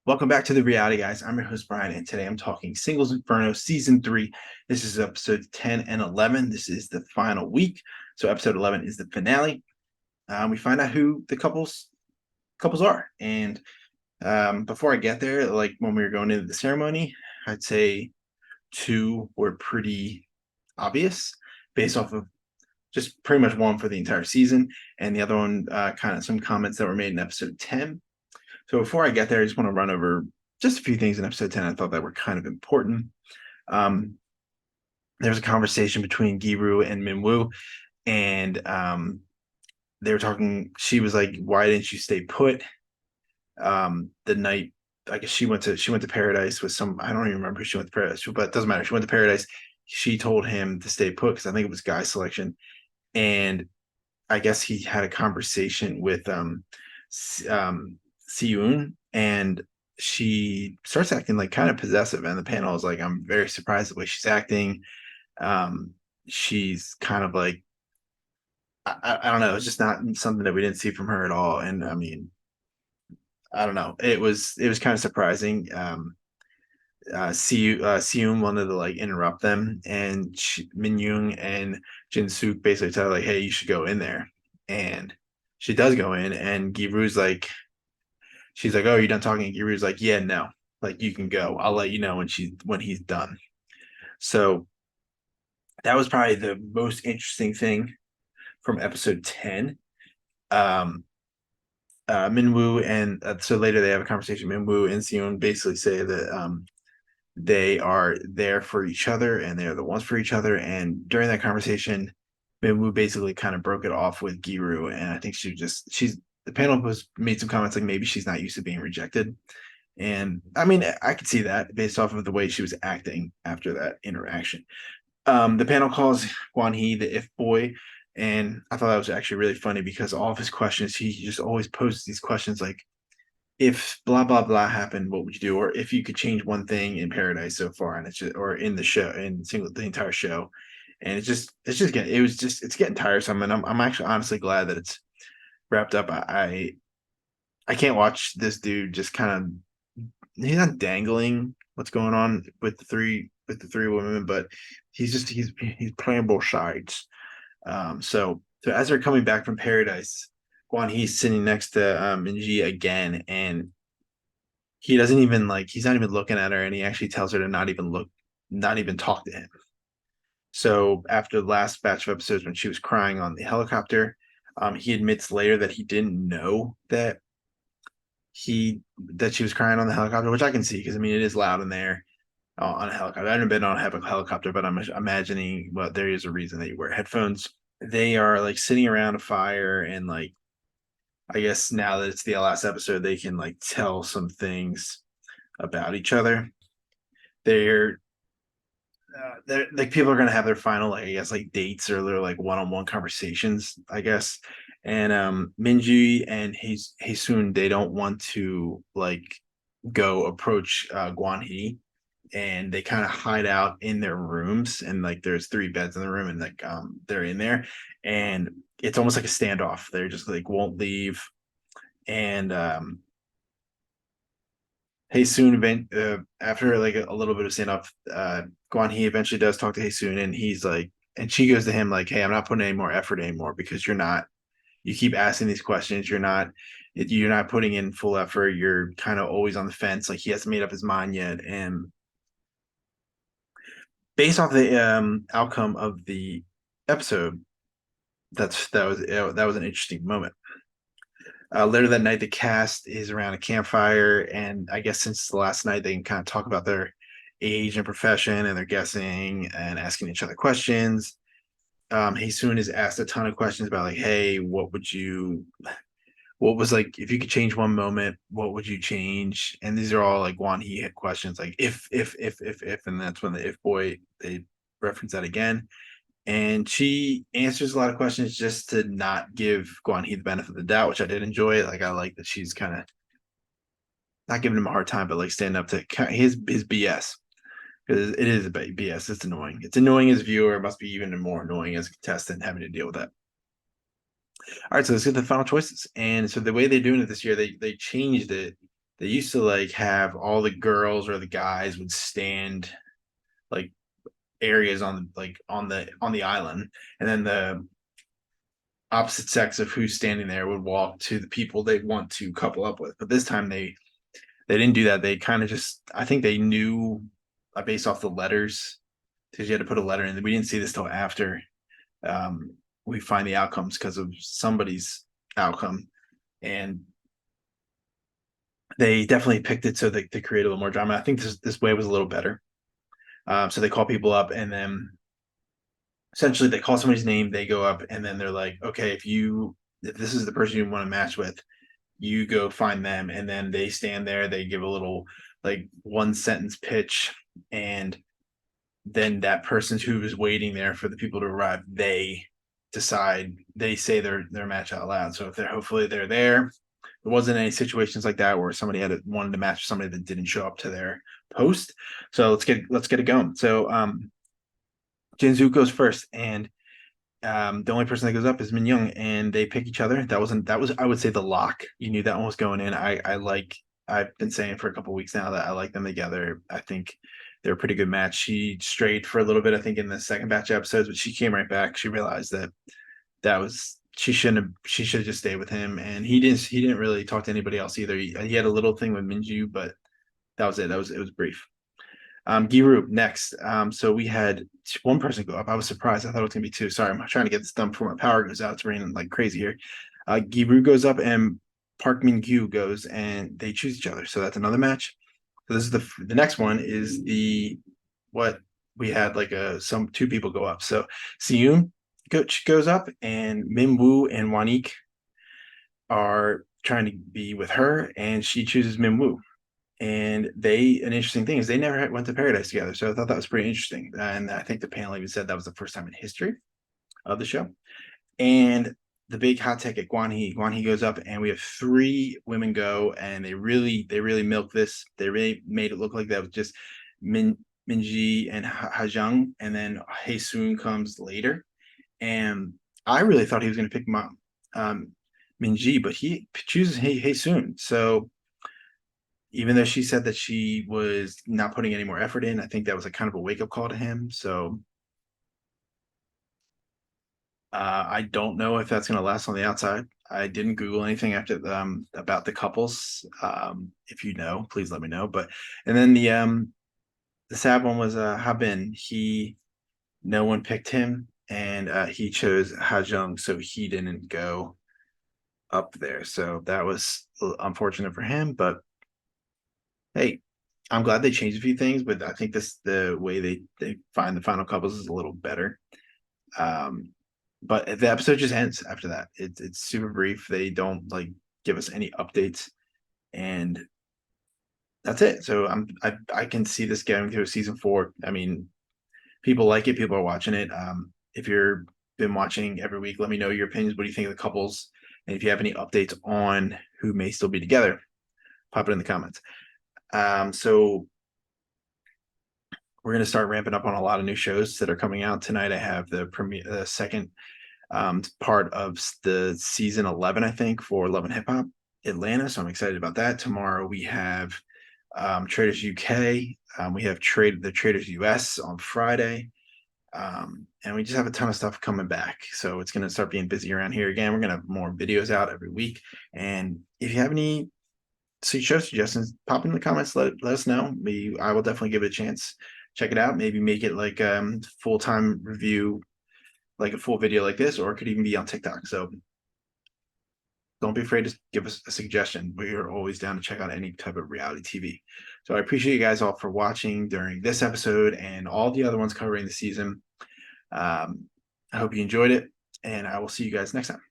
Welcome back to the reality, guys. I'm your host, Brian, and today I'm talking Singles Inferno Season 3. This is episodes 10 and 11. This is the final week. So episode 11 is the finale. We find out who the couples are. And before I get there, like when we were going into the ceremony, I'd say two were pretty obvious based off of just pretty much one for the entire season. And the other one, kind of some comments that were made in episode 10. So before I get there, I just want to run over just a few things in episode 10 I thought that were kind of important. Um, there was a conversation between Giru and Minwoo, and they were talking. She was like, "Why didn't you stay put?" The night, I guess she went to Paradise with some. I don't even remember who she went to Paradise with, but it doesn't matter. She went to Paradise. She told him to stay put because I think it was guy selection, and I guess he had a conversation with Siyoon, and she starts acting like kind of possessive, and the panel is like, I'm very surprised the way she's acting. She's kind of like, I don't know, it's just not something that we didn't see from her at all. And I mean, I don't know, it was kind of surprising. Siyoon wanted to like interrupt them, and Min Young and Jin Suk basically tell her like, hey, you should go in there, and she does go in, and Giru's like, she's like, "Oh, you done talking?" Giru's like, "Yeah, no. Like you can go. I'll let you know when he's done." So that was probably the most interesting thing from episode 10. Um Minwoo and so later they have a conversation. Minwoo and Sion basically say that they are there for each other and they're the ones for each other. And during that conversation, Minwoo basically kind of broke it off with Giru, and I think she's the panel was made some comments like maybe she's not used to being rejected. And I mean, I could see that based off of the way she was acting after that interaction. The panel calls Guan Hee the if boy. And I thought that was actually really funny because all of his questions, he just always poses these questions like, if blah, blah, blah happened, what would you do? Or if you could change one thing in Paradise so far, and it's just, or in the show, the entire show. And it's getting tiresome. And I'm actually honestly glad that it's wrapped up. I can't watch this dude just kind of, he's not dangling what's going on with the three women, but he's playing both sides. So as they're coming back from Paradise, Guan He's sitting next to Minji again, and he's not even looking at her, and he actually tells her to not even talk to him. So after the last batch of episodes when she was crying on the helicopter, he admits later that he didn't know that she was crying on the helicopter, which I can see because I mean it is loud in there on a helicopter. I haven't been on a helicopter, but I'm imagining well there is a reason that you wear headphones. They are like sitting around a fire, and like I guess now that it's the last episode, they can like tell some things about each other. They're they're like people are gonna have their final like I guess like dates or their like one-on-one conversations, I guess. And Minji and Haesun, they don't want to like go approach Guan Hee, and they kind of hide out in their rooms, and like there's three beds in the room, and like they're in there, and it's almost like a standoff. They're just like won't leave. And after like a little bit of standoff, Guan Hee eventually does talk to Haesun, and he's like, and she goes to him like, "Hey, I'm not putting any more effort anymore because you keep asking these questions. You're not putting in full effort. You're kind of always on the fence. Like he hasn't made up his mind yet." And based off the outcome of the episode, that was an interesting moment. Later that night, the cast is around a campfire, and I guess since the last night, they can kind of talk about their age and profession, and they're guessing and asking each other questions. Haesun is asked a ton of questions about like, hey, what was like if you could change one moment, what would you change? And these are all like Wan Hee questions, like if, and that's when the if boy they reference that again. And she answers a lot of questions just to not give Guan Hee the benefit of the doubt, which I did enjoy. Like I like that she's kind of not giving him a hard time, but like standing up to his BS, because it is a BS. It's annoying. It's annoying as a viewer. It must be even more annoying as a contestant having to deal with that. All right, so let's get the final choices. And so the way they're doing it this year, they changed it they used to like have all the girls or the guys would stand like areas on the on the island, and then the opposite sex of who's standing there would walk to the people they want to couple up with. But this time they didn't do that. They kind of just, I think they knew based off the letters, because you had to put a letter in. We didn't see this till after um, we find the outcomes because of somebody's outcome, and they definitely picked it so that they create a little more drama. I think this way was a little better. So they call people up, and then essentially they call somebody's name, they go up, and then they're like, okay, if this is the person you want to match with, you go find them, and then they stand there, they give a little like one sentence pitch, and then that person who is waiting there for the people to arrive, they decide, they say their match out loud. So if they're, hopefully they're there. There wasn't any situations like that where somebody wanted to match somebody that didn't show up to their post. So let's get it going. So Jinzu goes first, and the only person that goes up is Min Young, and they pick each other. That was I would say the lock. You knew that one was going in. I've been saying for a couple weeks now that I like them together. I think they're a pretty good match. She strayed for a little bit, I think, in the second batch of episodes, but she came right back. She realized that was she should have just stayed with him, and he didn't really talk to anybody else either. He had a little thing with Minju, but that was it. It was brief. Giru next. So we had one person go up. I was surprised. I thought it was gonna be two. Sorry, I'm trying to get this done before my power goes out. It's raining like crazy here. Giru goes up, and Park Min Gyu goes, and they choose each other. So that's another match. So this is the next one is the what we had like some two people go up. So Siyun goes up, and Min Woo and Wanik are trying to be with her, and she chooses Min Woo. And an interesting thing is they never went to paradise together. So I thought that was pretty interesting. And I think the panel even said that was the first time in history of the show. And the big hot take at Guan Hee goes up, and we have three women go, and they really milk this. They really made it look like that was just Minji and Hajang, and then Haesoon comes later. And I really thought he was going to pick Minji, but he chooses Haesoon. So even though she said that she was not putting any more effort in, I think that was a kind of a wake up call to him. So I don't know if that's going to last on the outside. I didn't Google anything after about the couples. If you know, please let me know. But and then the sad one was Habin. No one picked him, and he chose Hajung, so he didn't go up there. So that was unfortunate for him. But hey, I'm glad they changed a few things, but I think the way they find the final couples is a little better. But the episode just ends after that. It's super brief. They don't like give us any updates, and that's it. So I can see this going through season 4. I mean, people like it. People are watching it. If you're been watching every week, let me know your opinions. What do you think of the couples? And if you have any updates on who may still be together, pop it in the comments. So we're going to start ramping up on a lot of new shows that are coming out tonight. I have the second part of the season 11, I think, for Love and Hip Hop Atlanta. So I'm excited about that. Tomorrow we have Traders UK. We have the Traders US on Friday. And we just have a ton of stuff coming back. So it's going to start being busy around here again. We're going to have more videos out every week. And if you have any show suggestions, pop in the comments, let us know. I will definitely give it a chance. Check it out. Maybe make it like full-time review, like a full video like this, or it could even be on TikTok. So don't be afraid to give us a suggestion. We are always down to check out any type of reality TV. So I appreciate you guys all for watching during this episode and all the other ones covering the season. I hope you enjoyed it, and I will see you guys next time.